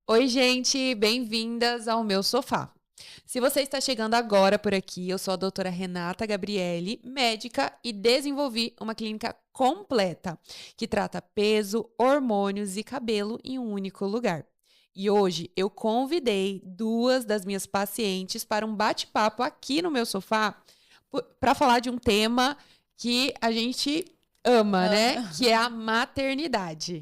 Oi, gente, bem-vindas ao meu sofá. Se você está chegando agora por aqui, eu sou a doutora Renata Gabriele, médica, e desenvolvi uma clínica completa que trata peso, hormônios e cabelo em um único lugar. E hoje eu convidei duas das minhas pacientes para um bate-papo aqui no meu sofá para falar de um tema que a gente ama, né? Que é a maternidade.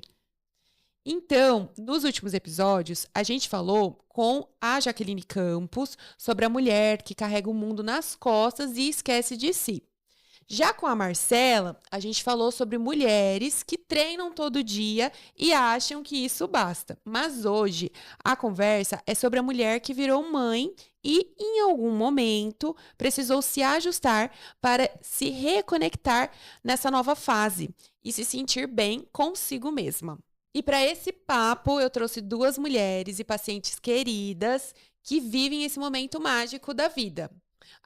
Então, nos últimos episódios, a gente falou com a Jaqueline Campos sobre a mulher que carrega o mundo nas costas e esquece de si. Já com a Marcela, a gente falou sobre mulheres que treinam todo dia e acham que isso basta. Mas hoje, a conversa é sobre a mulher que virou mãe e, em algum momento, precisou se ajustar para se reconectar nessa nova fase e se sentir bem consigo mesma. E para esse papo, eu trouxe duas mulheres e pacientes queridas que vivem esse momento mágico da vida.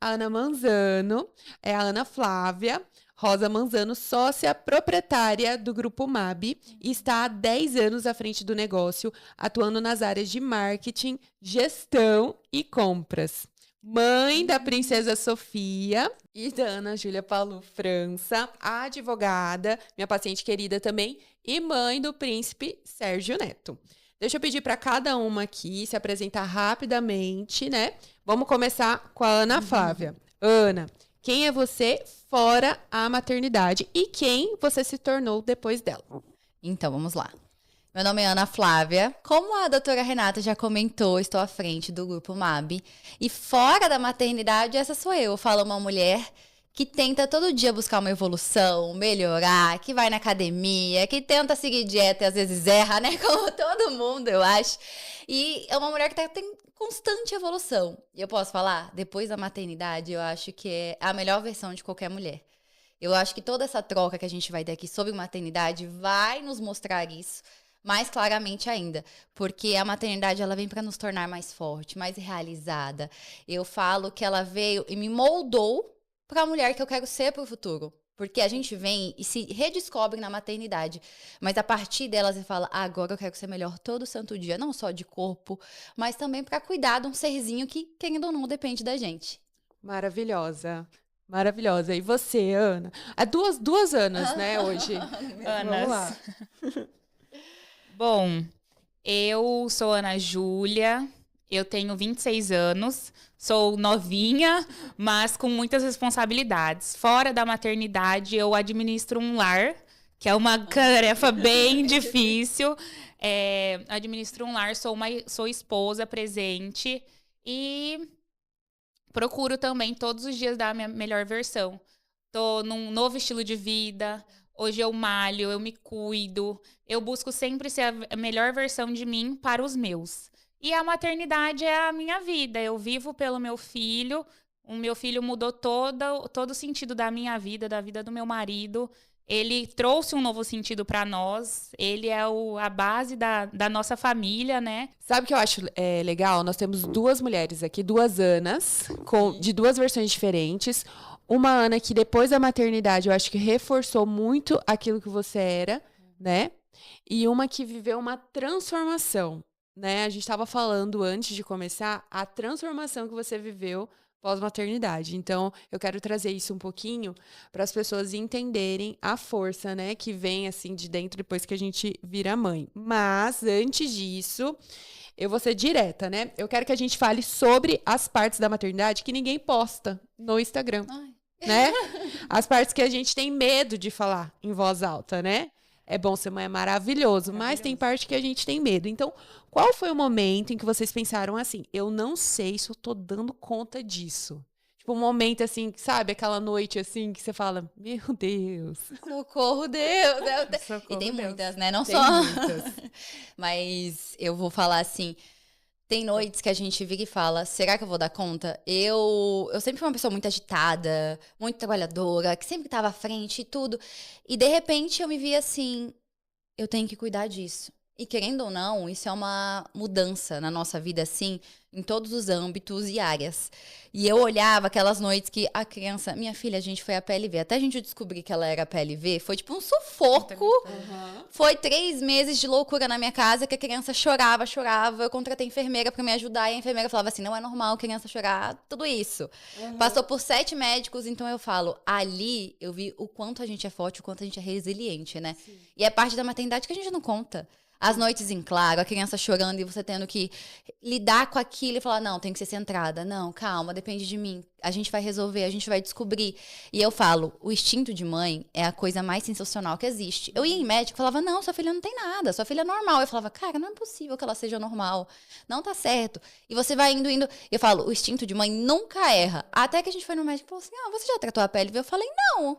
A Ana Manzano é a Ana Flávia Rosa Manzano, sócia proprietária do Grupo MAB, e está há 10 anos à frente do negócio, atuando nas áreas de marketing, gestão e compras. Mãe da Princesa Sofia e da Ana Júlia Palu França, advogada, minha paciente querida também, e mãe do príncipe Sérgio Neto. Deixa eu pedir para cada uma aqui se apresentar rapidamente, né? Vamos começar com a Ana Flávia. Ana, quem é você fora a maternidade e quem você se tornou depois dela? Então, vamos lá. Meu nome é Ana Flávia. Como a doutora Renata já comentou, estou à frente do Grupo MAB. E fora da maternidade, essa sou eu. Eu falo uma mulher que tenta todo dia buscar uma evolução, melhorar, que vai na academia, que tenta seguir dieta e às vezes erra, né? Como todo mundo, eu acho. E é uma mulher que tem constante evolução. E eu posso falar, depois da maternidade, eu acho que é a melhor versão de qualquer mulher. Eu acho que toda essa troca que a gente vai ter aqui sobre maternidade vai nos mostrar isso mais claramente ainda, porque a maternidade ela vem para nos tornar mais forte, mais realizada. Eu falo que ela veio e me moldou para a mulher que eu quero ser para o futuro. Porque a gente vem e se redescobre na maternidade. Mas a partir dela você fala, agora eu quero ser melhor todo santo dia. Não só de corpo, mas também para cuidar de um serzinho que, querendo ou não, depende da gente. Maravilhosa. Maravilhosa. E você, Ana? Há duas Anas, né, hoje? Vamos lá. Bom, eu sou Ana Júlia, eu tenho 26 anos, sou novinha, mas com muitas responsabilidades. Fora da maternidade, eu administro um lar, que é uma tarefa bem difícil. Administro um lar, sou esposa presente e procuro também todos os dias dar a minha melhor versão. Tô num novo estilo de vida. Hoje eu malho, eu me cuido. Eu busco sempre ser a melhor versão de mim para os meus. E a maternidade é a minha vida. Eu vivo pelo meu filho. O meu filho mudou todo o sentido da minha vida, da vida do meu marido. Ele trouxe um novo sentido para nós. Ele é a base da nossa família, né? Sabe o que eu acho legal? Nós temos duas mulheres aqui, duas Anas, de duas versões diferentes. Uma Ana que depois da maternidade eu acho que reforçou muito aquilo que você era, né? E uma que viveu uma transformação, né? A gente estava falando antes de começar a transformação que você viveu pós-maternidade. Então, eu quero trazer isso um pouquinho para as pessoas entenderem a força, né, que vem assim de dentro depois que a gente vira mãe. Mas antes disso, eu vou ser direta, né? Eu quero que a gente fale sobre as partes da maternidade que ninguém posta no Instagram. Ai. Né? As partes que a gente tem medo de falar em voz alta, né? É bom ser mãe, é maravilhoso, mas tem parte que a gente tem medo. Então, qual foi o momento em que vocês pensaram assim, eu não sei se eu tô dando conta disso? Tipo, um momento assim, sabe? Aquela noite assim que você fala, meu Deus. Socorro, Deus. Socorro, E tem Deus. muitas, né? Não Tem só. muitas. Mas eu vou falar assim. Tem noites que a gente vira e fala, será que eu vou dar conta? Eu sempre fui uma pessoa muito agitada, muito trabalhadora, que sempre estava à frente e tudo. E de repente eu me vi assim, eu tenho que cuidar disso. E querendo ou não, isso é uma mudança na nossa vida, assim, em todos os âmbitos e áreas. E eu olhava aquelas noites que a criança, minha filha, a gente foi a PLV. Até a gente descobrir que ela era PLV, foi tipo um sufoco. Foi 3 meses de loucura na minha casa, que a criança chorava. Eu contratei enfermeira pra me ajudar, e a enfermeira falava assim, não é normal a criança chorar, tudo isso. Passou por 7 médicos, então eu falo, ali eu vi o quanto a gente é forte, o quanto a gente é resiliente, né? Sim. E é parte da maternidade que a gente não conta. As noites em claro, a criança chorando e você tendo que lidar com aquilo e falar, não, tem que ser centrada. Não, calma, depende de mim. A gente vai resolver, a gente vai descobrir. E eu falo, o instinto de mãe é a coisa mais sensacional que existe. Eu ia em médico e falava, não, sua filha não tem nada, sua filha é normal. Eu falava, cara, não é possível que ela seja normal. Não tá certo. E você vai indo. Eu falo, o instinto de mãe nunca erra. Até que a gente foi no médico e falou assim, você já tratou a pele? Eu falei, não.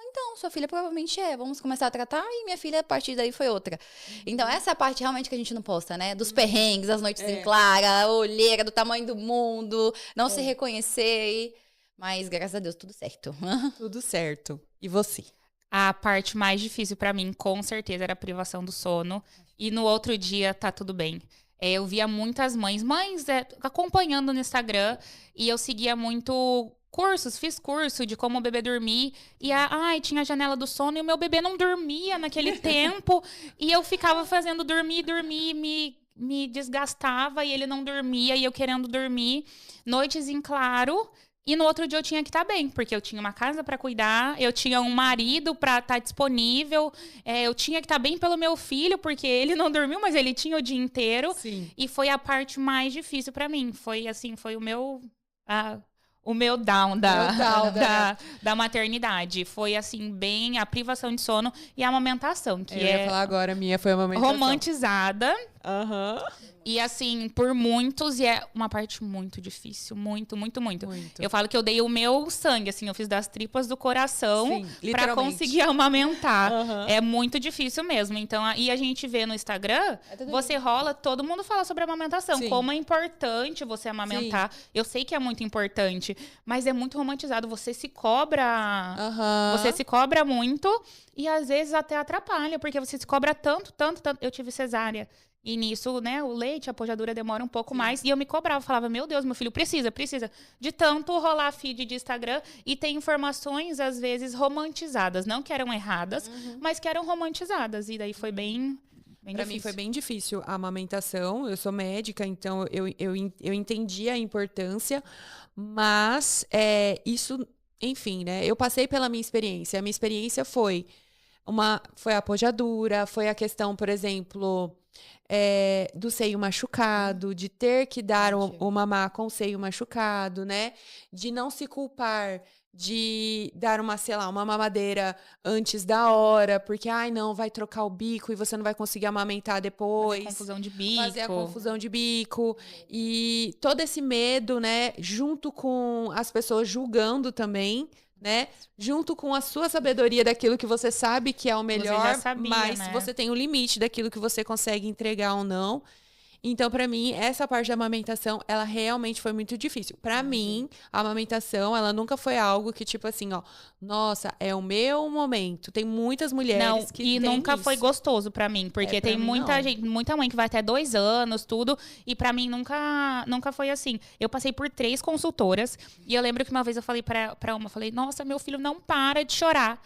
Então, sua filha provavelmente vamos começar a tratar, e minha filha, a partir daí, foi outra. Então, essa é a parte realmente que a gente não posta, né? Dos perrengues, as noites em clara, a olheira do tamanho do mundo, não se reconhecer. Mas, graças a Deus, tudo certo. Tudo certo. E você? A parte mais difícil pra mim, com certeza, era a privação do sono. E no outro dia, tá tudo bem. Eu via muitas mães acompanhando no Instagram, e eu seguia muito... fiz curso de como o bebê dormir, e tinha a janela do sono, e o meu bebê não dormia naquele tempo, e eu ficava fazendo dormir, me desgastava, e ele não dormia, e eu querendo dormir, noites em claro, e no outro dia eu tinha que estar bem, porque eu tinha uma casa para cuidar, eu tinha um marido para estar disponível, eu tinha que estar bem pelo meu filho, porque ele não dormiu, mas ele tinha o dia inteiro. Sim. E foi a parte mais difícil para mim, foi o meu down da maternidade. Foi, assim, bem a privação de sono e a amamentação, que eu ia falar agora, a minha foi a amamentação. Romantizada. E, assim, por muitos, e é uma parte muito difícil. Muito. Eu falo que eu dei o meu sangue, assim, eu fiz das tripas do coração pra conseguir amamentar. É muito difícil mesmo. Então, e a gente vê no Instagram, você rola, todo mundo fala sobre amamentação. Sim. Como é importante você amamentar. Sim. Eu sei que é muito importante, mas é muito romantizado. Você se cobra. Você se cobra muito e, às vezes, até atrapalha, porque você se cobra tanto. Eu tive cesárea. E nisso, né, o leite, a pojadura demora um pouco mais. E eu me cobrava, falava, meu Deus, meu filho precisa. De tanto rolar feed de Instagram e ter informações, às vezes, romantizadas. Não que eram erradas, mas que eram romantizadas. E daí foi bem difícil. Pra mim foi bem difícil a amamentação. Eu sou médica, então eu entendi a importância. Mas isso, enfim, né, eu passei pela minha experiência. A minha experiência foi a pojadura, foi a questão, por exemplo... do seio machucado, de ter que dar o mamar com o seio machucado, né? De não se culpar de dar uma mamadeira antes da hora, porque, não, vai trocar o bico e você não vai conseguir amamentar depois. Fazer a confusão de bico. E todo esse medo, né? Junto com as pessoas julgando também, né? Junto com a sua sabedoria daquilo que você sabe que é o melhor, você já sabia, mas né? você tem um limite daquilo que você consegue entregar ou não. Então, pra mim, essa parte da amamentação, ela realmente foi muito difícil. Pra mim, a amamentação, ela nunca foi algo que, tipo assim, nossa, é o meu momento. Tem muitas mulheres que e nunca foi gostoso pra mim, porque tem muita mãe que vai até 2 anos, tudo, e pra mim nunca foi assim. Eu passei por 3 consultoras, e eu lembro que uma vez eu falei pra uma, nossa, meu filho não para de chorar.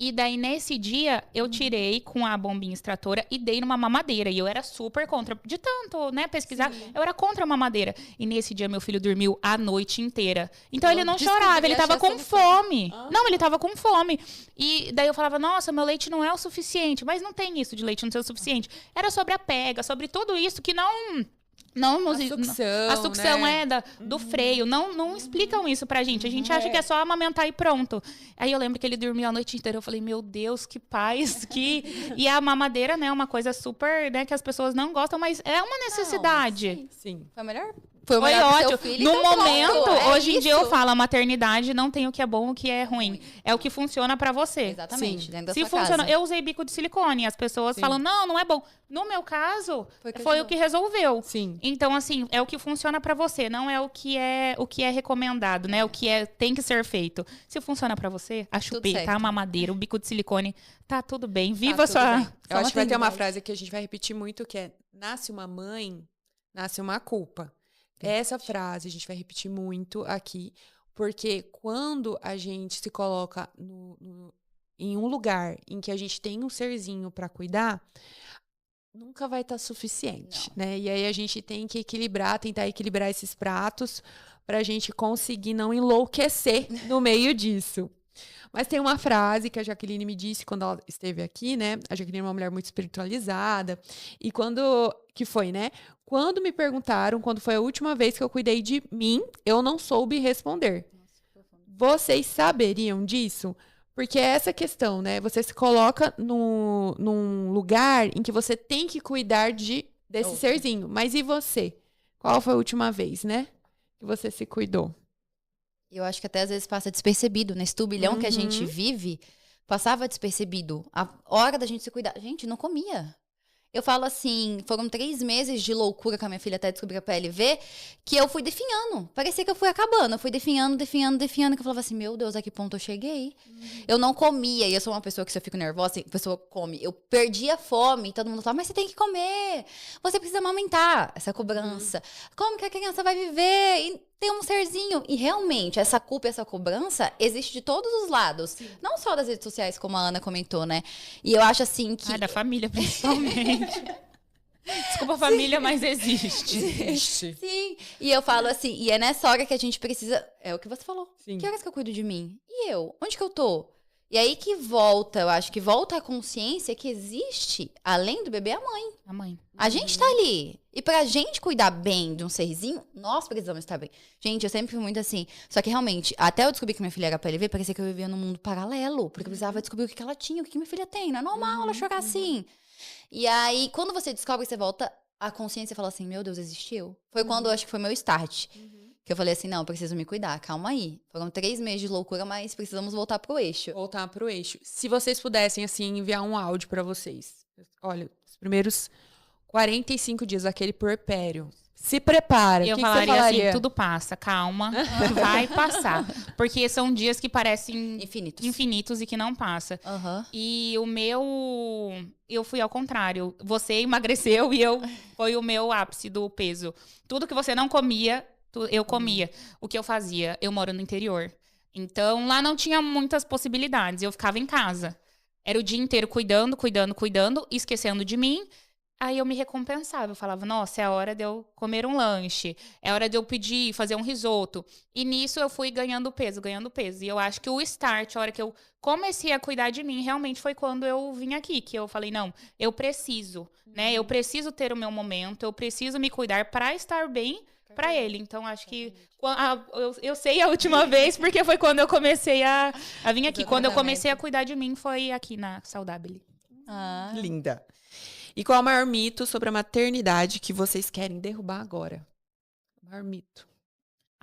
E daí, nesse dia, eu tirei com a bombinha extratora e dei numa mamadeira. E eu era super contra. De tanto, né, pesquisar, eu era contra a mamadeira. E nesse dia, meu filho dormiu a noite inteira. Então, ele não chorava, ele tava com fome. Não, ele tava com fome. E daí eu falava, nossa, meu leite não é o suficiente. Mas não tem isso de leite não ser o suficiente. Era sobre a pega, sobre tudo isso que não... a sucção, né? Do freio. Não explicam isso pra gente. A gente acha que é só amamentar e pronto. Aí eu lembro que ele dormiu a noite inteira. Eu falei, meu Deus, que paz. E a mamadeira, né, é uma coisa super, né, que as pessoas não gostam, mas é uma necessidade. Sim. Foi a melhor Foi Foi melhor pro seu ótimo. filho, No então momento, pronto, é hoje em dia eu isso. falo, a maternidade não tem o que é bom, o que é ruim. É o que funciona pra você. Exatamente, Sim. dentro da Se sua funciona, casa. eu usei bico de silicone, as pessoas Sim. falam, não é bom. No meu caso, Foi que foi o ajudou. que resolveu. Sim. Então, assim, é o que funciona pra você, não é o que é recomendado, né? O que tem que ser feito. Se funciona pra você, a chupeta, certo. a mamadeira, o bico de silicone, tá tudo bem. Viva tudo sua... bem. Eu Só acho que vai ter uma maternidade. frase que a gente vai repetir muito, que é: nasce uma mãe, nasce uma culpa. Essa frase a gente vai repetir muito aqui, porque quando a gente se coloca em um lugar em que a gente tem um serzinho para cuidar, nunca vai estar suficiente, né? E aí a gente tem que tentar equilibrar esses pratos para a gente conseguir não enlouquecer no meio disso. Mas tem uma frase que a Jaqueline me disse quando ela esteve aqui, né? A Jaqueline é uma mulher muito espiritualizada. E que foi, né? Quando me perguntaram quando foi a última vez que eu cuidei de mim, eu não soube responder. Vocês saberiam disso? Porque é essa questão, né? Você se coloca num lugar em que você tem que cuidar desse Outro. serzinho. Mas e você? Qual foi a última vez, né? Que você se cuidou? Eu acho que até às vezes passa despercebido. Nesse turbilhão que a gente Uhum. vive, passava despercebido. A hora da gente se cuidar. Gente, não comia. Eu falo assim, foram 3 meses de loucura com a minha filha até descobrir a PLV, que eu fui definhando. Parecia que eu fui acabando. Eu fui definhando, que eu falava assim, meu Deus, a que ponto eu cheguei? Eu não comia, e eu sou uma pessoa que se eu fico nervosa, a pessoa come. Eu perdia a fome, e todo mundo falava, mas você tem que comer. Você precisa amamentar. Essa cobrança. Como que a criança vai viver e ter um serzinho? E realmente, essa culpa e essa cobrança existe de todos os lados. Não só das redes sociais, como a Ana comentou, né? E eu acho assim que... Ai, da família, principalmente. Desculpa a família, mas existe. Existe. Sim, e eu falo assim, e é nessa hora que a gente precisa, é o que você falou, Sim. que horas que eu cuido de mim? E eu? Onde que eu tô? E aí que volta, eu acho que volta a consciência que existe, além do bebê, a mãe. A mãe. A gente tá ali. E pra gente cuidar bem de um serzinho, nós precisamos estar bem. Gente, eu sempre fui muito assim. Só que realmente, até eu descobrir que minha filha era PLV, parecia que eu vivia num mundo paralelo. Porque eu precisava descobrir o que ela tinha, o que minha filha tem. Não é normal ela chorar assim. E aí, quando você descobre, você volta, a consciência fala assim, meu Deus, existiu? Foi quando eu acho que foi meu start. Que eu falei assim, não, eu preciso me cuidar, calma aí. Foram 3 meses de loucura, mas precisamos voltar pro eixo. Voltar pro eixo. Se vocês pudessem, assim, enviar um áudio pra vocês. Olha, os primeiros 45 dias, aquele puerpério. Se prepara. Eu O que que você falaria falaria? assim, tudo passa, calma, vai passar. Porque são dias que parecem Infinitos. infinitos e que não passa. Aham. E eu fui ao contrário. Você emagreceu e foi o meu ápice do peso. Tudo que você não comia, eu comia. O que eu fazia? Eu moro no interior. Então, lá não tinha muitas possibilidades. Eu ficava em casa. Era o dia inteiro cuidando, esquecendo de mim. Aí eu me recompensava. Eu falava, nossa, é a hora de eu comer um lanche. É a hora de eu fazer um risoto. E nisso eu fui ganhando peso. E eu acho que o start, a hora que eu comecei a cuidar de mim, realmente foi quando eu vim aqui. Que eu falei, não, eu preciso, né? Eu preciso ter o meu momento. Eu preciso me cuidar para estar bem para ele. Então, acho que... eu sei a última vez, porque foi quando eu comecei a vir aqui. Quando eu comecei a cuidar de mim, foi aqui na Saudável. Ah. Linda. E qual é o maior mito sobre a maternidade que vocês querem derrubar agora? O maior mito.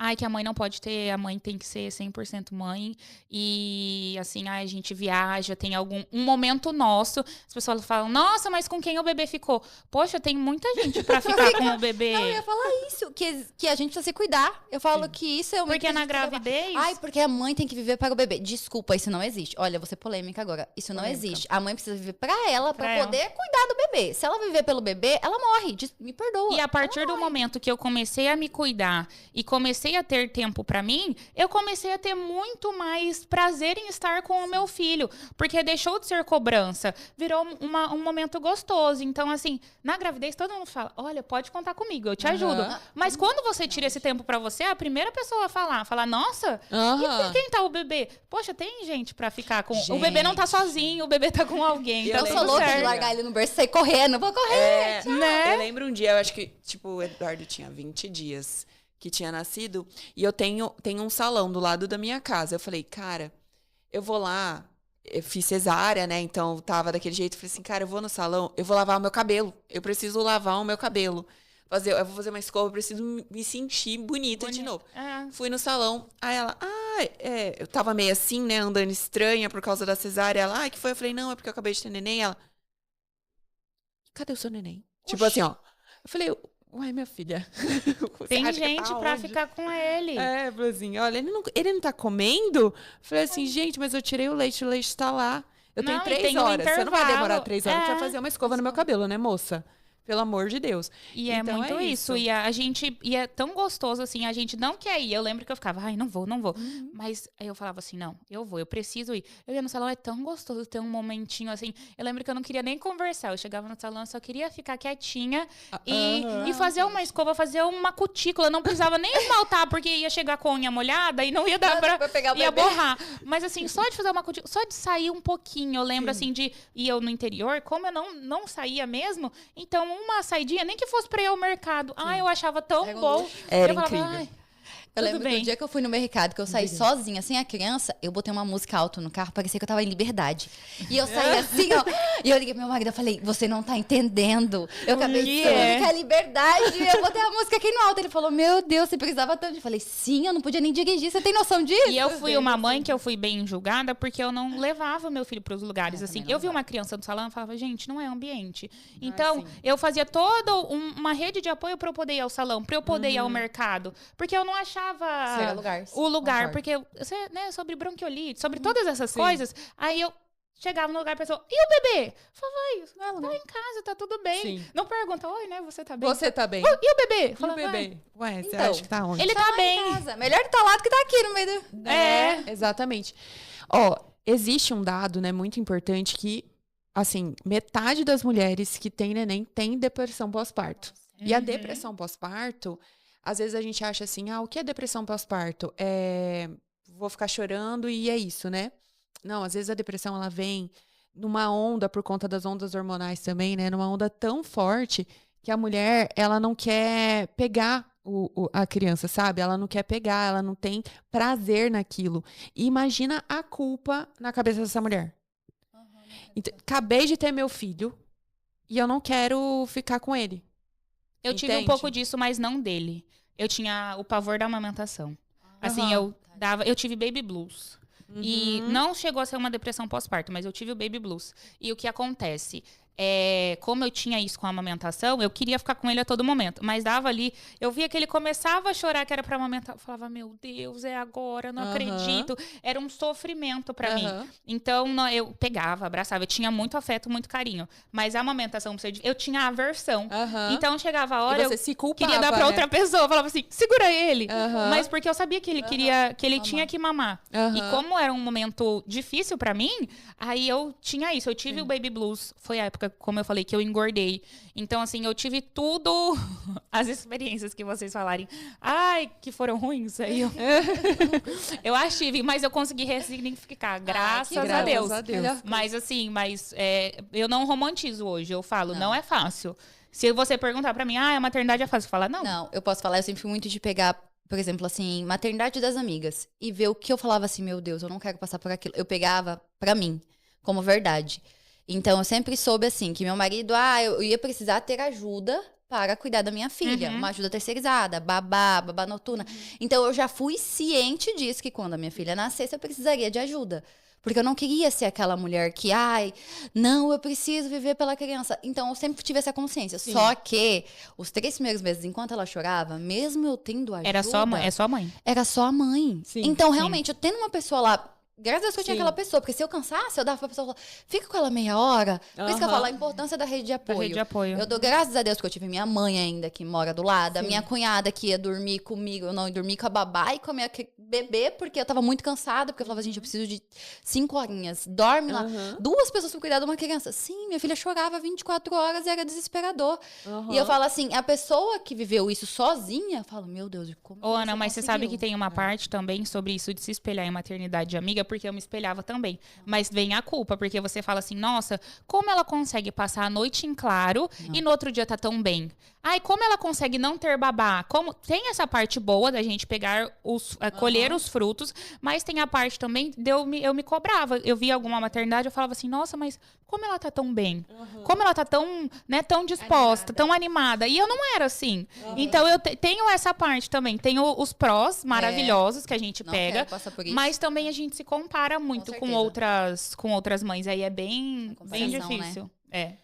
Ai, que a mãe não pode ter, a mãe tem que ser 100% mãe. E, assim, ai, a gente viaja, tem um momento nosso. As pessoas falam, nossa, mas com quem o bebê ficou? Poxa, tem muita gente pra ficar com o bebê. Não, eu ia falar isso, que a gente precisa se cuidar. Eu falo que isso é um mito Porque que a na gente precisa levar. gravidez... Ai, porque a mãe tem que viver para o bebê. Desculpa, isso não existe. Olha, eu vou ser polêmica agora. Isso não Polêmica. existe. A mãe precisa viver pra ela, pra Pra ela. poder cuidar do bebê. Se ela viver pelo bebê, ela morre. Me perdoa. E a partir do momento que eu comecei a me cuidar e comecei a ter tempo pra mim, eu comecei a ter muito mais prazer em estar com o meu filho. Porque deixou de ser cobrança, virou um momento gostoso. Então, assim, na gravidez todo mundo fala, olha, pode contar comigo, eu te ajudo. Mas quando você tira esse tempo pra você, a primeira pessoa a falar, nossa, e com quem tá o bebê? Poxa, tem gente pra ficar com... O bebê não tá sozinho, o bebê tá com alguém. Eu Eu Tá sou lembro tudo louca de certo. largar ele no berço e sair correndo. Vou correr. É, Né? Eu lembro um dia, eu acho que, tipo, o Eduardo tinha 20 dias que tinha nascido, e eu tenho um salão do lado da minha casa. Eu falei, cara, eu vou lá, eu fiz cesárea, né, então tava daquele jeito, eu falei assim, cara, eu vou no salão, eu vou lavar o meu cabelo, eu preciso lavar o meu cabelo. eu vou fazer uma escova, eu preciso me sentir bonita de novo. Fui no salão, aí ela, eu tava meio assim, né, andando estranha por causa da cesárea. Ela, que foi? Eu falei, não, é porque eu acabei de ter neném. Ela, cadê o seu neném? Oxi. Tipo assim, ó. Eu falei, uai, minha filha. Tem gente pra ficar com ele. Eu falei assim, olha, ele não tá comendo? Eu falei assim, gente, mas eu tirei o leite tá lá. Eu tenho 3 horas. Você não vai demorar 3 horas pra fazer uma escova no meu cabelo, né, moça? Pelo amor de Deus. E então, é muito isso. E a gente... E é tão gostoso, assim, a gente não quer ir. Eu lembro que eu ficava, não vou. Mas aí eu falava assim, não, eu vou, eu preciso ir. Eu ia no salão, é tão gostoso ter um momentinho, assim. Eu lembro que eu não queria nem conversar. Eu chegava no salão, eu só queria ficar quietinha e fazer uma escova, fazer uma cutícula. Não precisava nem esmaltar, porque ia chegar com a unha molhada e não ia dar pra pegar o bebê. Ia borrar. Mas assim, só de fazer uma cutícula, só de sair um pouquinho. Eu lembro, assim, de... E eu no interior, como eu não saía mesmo, então uma saidinha, nem que fosse pra ir ao mercado. Eu achava tão bom. Era incrível. Eu lembro que o dia que eu fui no mercado, que eu saí sozinha, sem a criança, eu botei uma música alta no carro, parecia que eu tava em liberdade. E eu saí assim, ó. E eu liguei pro meu marido, eu falei, você não tá entendendo. Eu acabei de sair que é liberdade. Eu botei a música aqui no alto. Ele falou, meu Deus, você precisava tanto. Eu falei, sim, eu não podia nem dirigir. Você tem noção disso? E eu fui uma mãe que eu fui bem julgada porque eu não levava meu filho pros lugares, assim. Eu vi uma criança no salão e falava, gente, não é ambiente. Então, eu fazia toda uma rede de apoio pra eu poder ir ao salão, pra eu poder ir ao mercado. Porque eu não achava o lugar, porque né, sobre bronquiolite, sobre todas essas coisas, aí eu chegava no lugar e a pessoa, e o bebê? Eu falava, tá em casa, tá tudo bem. Sim. Não pergunta, oi, né, você tá bem? Você tá bem. E o bebê? E o bebê? Ué, você acha que tá onde? Ele tá bem. Em casa. Melhor estar lá do que tá aqui no meio do... Exatamente. Ó, existe um dado, né, muito importante que, assim, metade das mulheres que têm neném tem depressão pós-parto. E a depressão pós-parto, às vezes a gente acha assim, o que é depressão pós-parto? Vou ficar chorando e é isso, né? Não, às vezes a depressão, ela vem numa onda, por conta das ondas hormonais também, né? Numa onda tão forte que a mulher, ela não quer pegar a criança, sabe? Ela não quer pegar, ela não tem prazer naquilo. E imagina a culpa na cabeça dessa mulher. Então, acabei de ter meu filho e eu não quero ficar com ele. Eu tive um pouco disso, mas não dele. Eu tinha o pavor da amamentação. Assim, eu tive baby blues. E não chegou a ser uma depressão pós-parto, mas eu tive o baby blues. E o que acontece? Como eu tinha isso com a amamentação, eu queria ficar com ele a todo momento. Mas dava ali, eu via que ele começava a chorar que era pra amamentar. Eu falava, meu Deus, é agora, não acredito. Era um sofrimento pra mim. Então, eu pegava, abraçava. Eu tinha muito afeto, muito carinho. Mas a amamentação, eu tinha aversão. Então, chegava a hora, se culpava, queria dar pra outra pessoa. Eu falava assim, segura ele. Mas porque eu sabia que ele queria, que ele tinha que mamar. E como era um momento difícil pra mim, aí eu tinha isso. Eu tive o baby blues. Foi a época, como eu falei, que eu engordei. Então, assim, eu tive tudo, as experiências que vocês falarem. Que foram ruins. Aí eu as tive, mas eu consegui ressignificar, graças a Deus. Mas, assim, eu não romantizo hoje. Eu falo, não é fácil. Se você perguntar pra mim, a maternidade é fácil, eu falo, não. Não, eu posso falar, eu sempre fui muito de pegar, por exemplo, assim, maternidade das amigas. E ver o que eu falava assim, meu Deus, eu não quero passar por aquilo. Eu pegava pra mim, como verdade. Então, eu sempre soube, assim, que meu marido, eu ia precisar ter ajuda para cuidar da minha filha. Uma ajuda terceirizada, babá noturna. Então, eu já fui ciente disso, que quando a minha filha nascesse, eu precisaria de ajuda. Porque eu não queria ser aquela mulher que, não, eu preciso viver pela criança. Então, eu sempre tive essa consciência. Sim. Só que, os 3 primeiros meses, enquanto ela chorava, mesmo eu tendo ajuda... Era só a mãe, é só a mãe. Era só a mãe. Sim, então, realmente, eu tendo uma pessoa lá... Graças a Deus que eu tinha aquela pessoa, porque se eu cansasse, eu dava pra pessoa, fica com ela meia hora. Por isso que eu falo a importância da rede de apoio. Da rede de apoio. Eu dou graças a Deus que eu tive minha mãe ainda, que mora do lado, a minha cunhada que ia dormir comigo, eu não ia dormir com a babá e com a minha bebê, porque eu tava muito cansada, porque eu falava, gente, eu preciso de 5 horinhas, dorme lá. 2 pessoas pra cuidar de uma criança. Sim, minha filha chorava 24 horas e era desesperador. E eu falo assim, a pessoa que viveu isso sozinha, eu falo, meu Deus, como Ana, mas você sabe que tem uma parte também sobre isso de se espelhar em maternidade de amiga, porque eu me espelhava também. Mas vem a culpa, porque você fala assim, nossa, como ela consegue passar a noite em claro e no outro dia tá tão bem? Ai, como ela consegue não ter babá? Como tem essa parte boa da gente pegar colher os frutos, mas tem a parte também de eu me cobrava. Eu via alguma maternidade, eu falava assim, nossa, mas como ela tá tão bem? Como ela tá tão, né, tão disposta, tão animada? E eu não era assim. Então eu tenho essa parte também. Tenho os prós maravilhosos que a gente pega, mas também a gente se compara muito com outras mães. Aí é bem difícil. Né?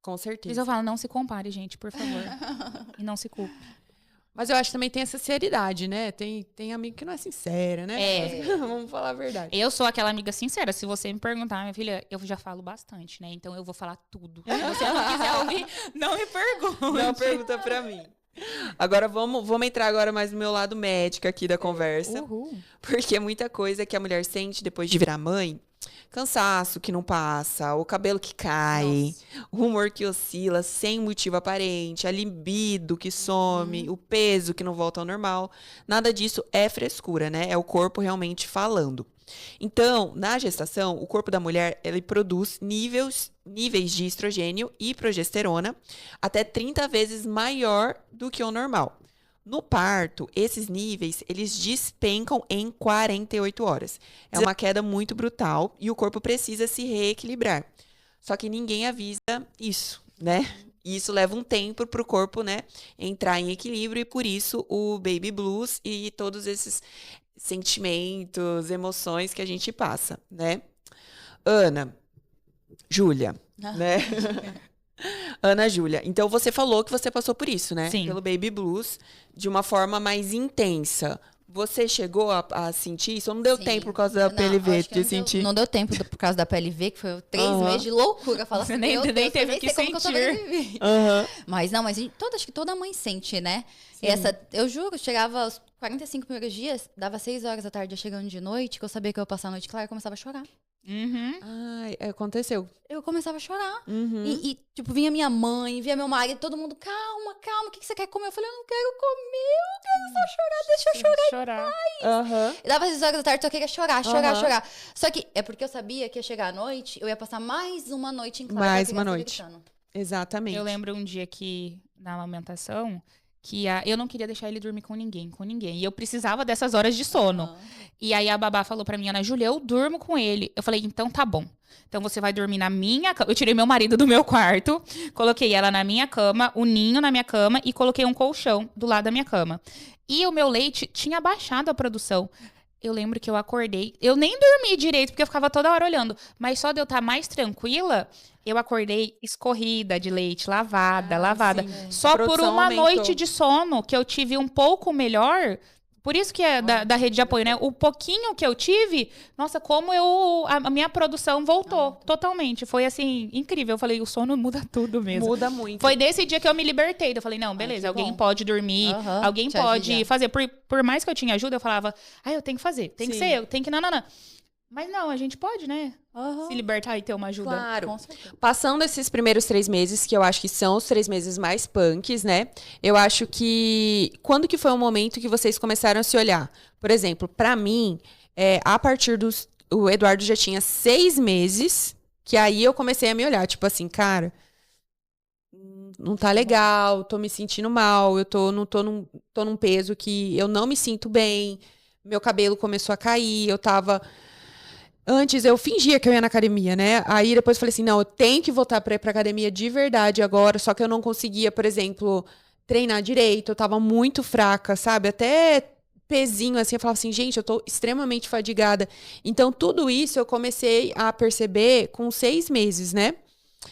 Com certeza. Mas eu falo, não se compare, gente, por favor. E não se culpe. Mas eu acho que também tem essa sinceridade, né? Tem amigo que não é sincera, né? Vamos falar a verdade. Eu sou aquela amiga sincera. Se você me perguntar, minha filha, eu já falo bastante, né? Então eu vou falar tudo. Se você não quiser ouvir, não me pergunte. Não pergunta pra mim. Agora vamos entrar agora mais no meu lado médico aqui da conversa. Porque muita coisa que a mulher sente depois de virar mãe, cansaço que não passa, o cabelo que cai, o humor que oscila sem motivo aparente, a libido que some, o peso que não volta ao normal. Nada disso é frescura, né? É o corpo realmente falando. Então, na gestação, o corpo da mulher ele produz níveis de estrogênio e progesterona até 30 vezes maior do que o normal. No parto, esses níveis, eles despencam em 48 horas. É uma queda muito brutal e o corpo precisa se reequilibrar. Só que ninguém avisa isso, né? E isso leva um tempo para o corpo, né, entrar em equilíbrio e por isso o baby blues e todos esses sentimentos, emoções que a gente passa, né? Júlia, né? Ana Júlia, então você falou que você passou por isso, né? Sim. Pelo baby blues, de uma forma mais intensa. Você chegou a sentir isso? Ou não deu tempo por causa da PLV de sentir? Não deu tempo por causa da PLV, que foi 3 meses de loucura. Fala assim, nem teve que sentir. Mas acho que toda mãe sente, né? Eu juro, chegava aos 45 primeiros dias, dava 6 horas da tarde, chegando de noite, que eu sabia que eu ia passar a noite clara, eu começava a chorar. Ai, aconteceu. Eu começava a chorar. E, tipo, vinha minha mãe, vinha meu marido, todo mundo, calma, o que você quer comer? Eu falei, eu não quero comer, eu quero só chorar, deixa eu chorar mais. Eu dava 6 horas da tarde, só queria chorar. Só que é porque eu sabia que ia chegar à noite, eu ia passar mais uma noite em claro. Mais uma noite. Exatamente. Eu lembro um dia que, na amamentação, que eu não queria deixar ele dormir com ninguém. E eu precisava dessas horas de sono. E aí a babá falou pra mim, Ana Júlia, eu durmo com ele. Eu falei, então tá bom. Então você vai dormir na minha cama. Eu tirei meu marido do meu quarto, coloquei ela na minha cama, o ninho na minha cama e coloquei um colchão do lado da minha cama. E o meu leite tinha baixado a produção. Eu lembro que eu acordei, eu nem dormi direito, porque eu ficava toda hora olhando. Mas só de eu estar mais tranquila, eu acordei escorrida de leite, lavada. Sim. Só por uma noite de sono que eu tive um pouco melhor. Por isso que é da rede de apoio, né? O pouquinho que eu tive, nossa, como a minha produção voltou totalmente. Foi assim, incrível. Eu falei, o sono muda tudo mesmo. Muda muito. Foi desse dia que eu me libertei. Eu falei, não, beleza, alguém pode dormir, alguém pode fazer. Por mais que eu tinha ajuda, eu falava, eu tenho que fazer, tem que ser eu, tem que não. Mas não, a gente pode, né? Se libertar e ter uma ajuda. Claro. Com certeza. Passando esses primeiros 3 meses, que eu acho que são os 3 meses mais punks, né? Eu acho que... Quando que foi o momento que vocês começaram a se olhar? Por exemplo, pra mim, a partir dos... O Eduardo já tinha 6 meses, que aí eu comecei a me olhar. Tipo assim, cara... Não tá legal, tô me sentindo mal, eu tô num peso que eu não me sinto bem, meu cabelo começou a cair, eu tava... Antes eu fingia que eu ia na academia, né? Aí depois eu falei assim, não, eu tenho que voltar pra ir pra academia de verdade agora, só que eu não conseguia, por exemplo, treinar direito, eu tava muito fraca, sabe? Até pezinho, assim, eu falava assim, gente, eu tô extremamente fadigada. Então, tudo isso eu comecei a perceber com 6 meses, né?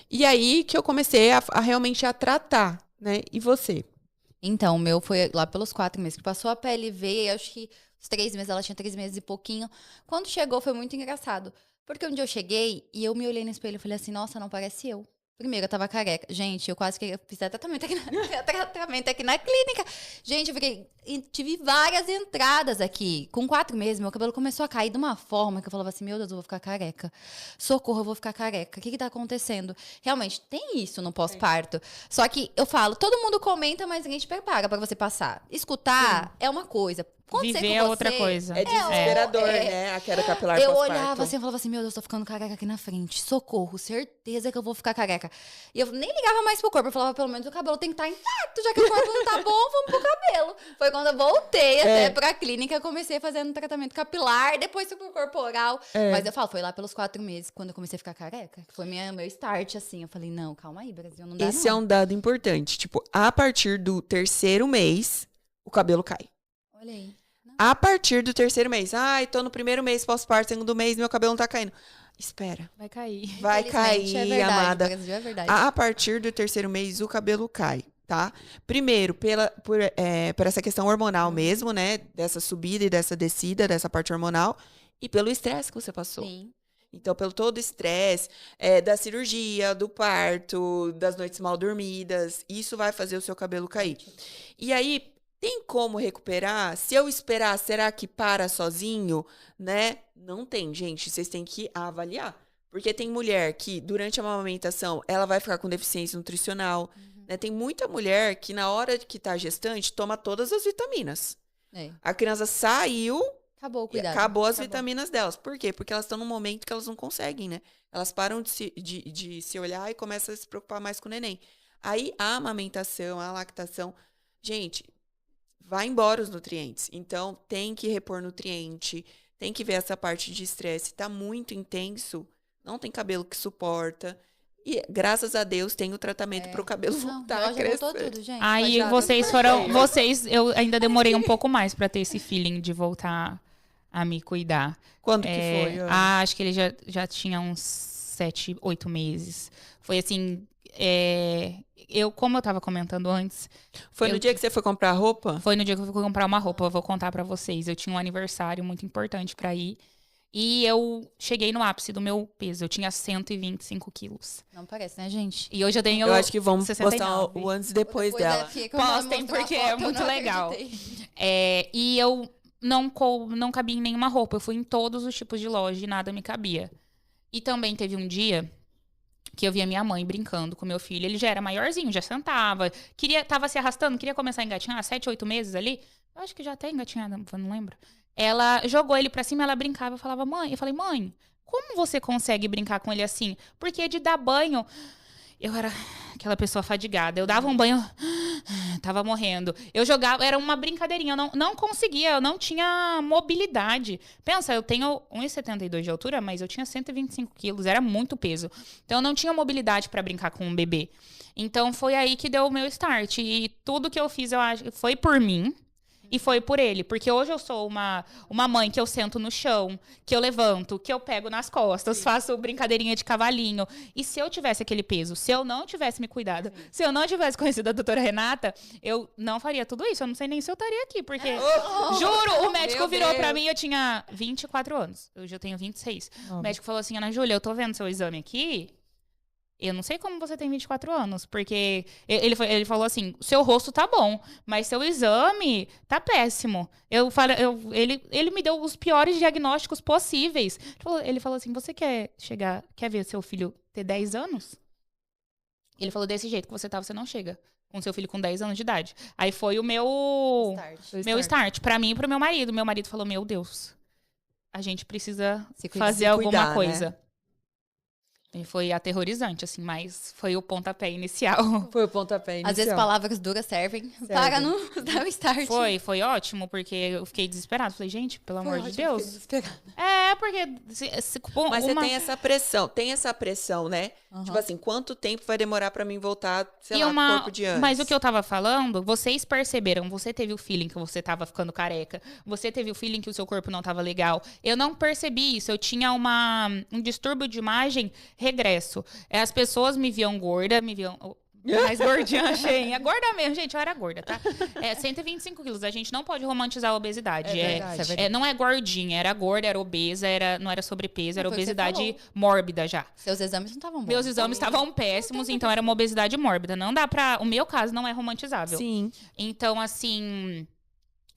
E aí que eu comecei a realmente a tratar, né? E você? Então, o meu foi lá pelos 4 meses, que passou a PLV, acho que os 3 meses, ela tinha 3 meses e pouquinho. Quando chegou, foi muito engraçado. Porque um dia eu cheguei e eu me olhei no espelho e falei assim, nossa, não parece eu. Primeiro, eu tava careca. Gente, eu quase que fiz tratamento aqui na clínica. Gente, tive várias entradas aqui. Com 4 meses, meu cabelo começou a cair de uma forma que eu falava assim, meu Deus, eu vou ficar careca. Socorro, eu vou ficar careca. O que tá acontecendo? Realmente, tem isso no pós-parto. Só que, eu falo, todo mundo comenta, mas ninguém te prepara pra você passar. Escutar é uma coisa. acontecer Viver com é outra você, coisa. É desesperador, É. né? A queda capilar Eu pós-parto. olhava assim e falava assim, meu Deus, tô ficando careca aqui na frente. Socorro, certeza que eu vou ficar careca. E eu nem ligava mais pro corpo. Eu falava, pelo menos o cabelo tem que estar intacto, já que o corpo não tá bom, vamos pro cabelo. Foi quando eu voltei até pra clínica, comecei fazendo tratamento capilar, depois fui pro corporal. Mas eu falo, foi lá pelos 4 meses, quando eu comecei a ficar careca. Que foi meu start, assim. Eu falei, não, calma aí, Brasil, não dá Esse é não. um dado importante. Tipo, a partir do 3º mês, o cabelo cai. Olha aí. A partir do 3º mês. Ai, tô no 1º mês pós-parto, 2º mês, meu cabelo não tá caindo. Espera. Vai cair. Vai Infelizmente, cair, é verdade, amada. Brasil, é verdade. A partir do 3º mês, o cabelo cai, tá? Primeiro, por essa questão hormonal mesmo, né? Dessa subida e dessa descida, dessa parte hormonal. E pelo estresse que você passou. Sim. Então, pelo todo o estresse da cirurgia, do parto, das noites mal dormidas, isso vai fazer o seu cabelo cair. E aí, tem como recuperar? Se eu esperar, será que para sozinho, né? Não tem, gente. Vocês têm que avaliar. Porque tem mulher que, durante a amamentação, ela vai ficar com deficiência nutricional. Né? Tem muita mulher que, na hora que tá gestante, toma todas as vitaminas. É. A criança saiu... Acabou o E cuidado. acabou as vitaminas delas. Por quê? Porque elas estão num momento que elas não conseguem, né? Elas param de se olhar e começam a se preocupar mais com o neném. Aí, a amamentação, a lactação... Gente, vai embora os nutrientes. Então, tem que repor nutriente, tem que ver essa parte de estresse. Tá muito intenso, não tem cabelo que suporta. E, graças a Deus, tem o tratamento para o cabelo voltar a já crescer. voltou tudo, gente. Aí Mas já vocês tudo foram. certo. Eu ainda demorei um pouco mais pra ter esse feeling de voltar a me cuidar. Quando que foi? Ana? Acho que ele já tinha uns 7, 8 meses. Foi assim. Como eu tava comentando antes. Foi no dia que você foi comprar roupa? Foi no dia que eu fui comprar uma roupa. Eu vou contar pra vocês. Eu tinha um aniversário muito importante pra ir. E eu cheguei no ápice do meu peso. Eu tinha 125 quilos. Não parece, né, gente? E hoje eu tenho. Eu acho que vamos 69. postar o antes e depois dela. Postem, porque é muito legal. E eu não cabia em nenhuma roupa. Eu fui em todos os tipos de loja e nada me cabia. E também teve um dia que eu vi a minha mãe brincando com meu filho. Ele já era maiorzinho, já sentava. Tava se arrastando, queria começar a engatinhar, 7, 8 meses ali. Eu acho que já até engatinhada, eu não lembro. Ela jogou ele pra cima, ela brincava. Eu falava, mãe, mãe, como você consegue brincar com ele assim? Porque de dar banho... Eu era aquela pessoa fadigada. Eu dava um banho, tava morrendo. Eu jogava, era uma brincadeirinha. Eu não conseguia, eu não tinha mobilidade. Pensa, eu tenho 1,72 de altura, mas eu tinha 125 quilos, era muito peso. Então eu não tinha mobilidade pra brincar com um bebê. Então foi aí que deu o meu start. E tudo que eu fiz, eu acho, foi por mim. E foi por ele, porque hoje eu sou uma mãe que eu sento no chão, que eu levanto, que eu pego nas costas, faço brincadeirinha de cavalinho. E se eu tivesse aquele peso, se eu não tivesse me cuidado, se eu não tivesse conhecido a doutora Renata, eu não faria tudo isso. Eu não sei nem se eu estaria aqui, porque, juro, o médico virou pra mim, eu tinha 24 anos, hoje eu tenho 26. O médico falou assim, Ana Júlia, eu tô vendo seu exame aqui, eu não sei como você tem 24 anos, porque ele falou assim, seu rosto tá bom, mas seu exame tá péssimo. Ele me deu os piores diagnósticos possíveis. Ele falou assim, você quer ver seu filho ter 10 anos? Ele falou, desse jeito que você tá, você não chega com seu filho com 10 anos de idade. Aí foi o meu start pra mim e pro meu marido. Meu marido falou, meu Deus, a gente precisa fazer alguma coisa. Né? E foi aterrorizante, assim, mas foi o pontapé inicial. Foi o pontapé inicial. Às vezes palavras duras servem. Para não dar o start. Foi ótimo, porque eu fiquei desesperada. Falei, gente, pelo amor de Deus. Porque... Mas você tem essa pressão, né? Tipo assim, quanto tempo vai demorar pra mim voltar, sei lá, corpo de antes? Mas o que eu tava falando, vocês perceberam, você teve o feeling que você tava ficando careca, você teve o feeling que o seu corpo não tava legal. Eu não percebi isso, eu tinha um distúrbio de imagem regresso. As pessoas me viam gorda, me viam... mais gordinha, cheinha. Gorda mesmo, gente, eu era gorda, tá? 125 quilos, a gente não pode romantizar a obesidade. Não é gordinha, era gorda, era obesa, não era sobrepeso, era obesidade mórbida já. Seus exames não estavam bons. Meus exames estavam péssimos, então era uma obesidade mórbida. Não dá pra... O meu caso não é romantizável. Sim. Então, assim...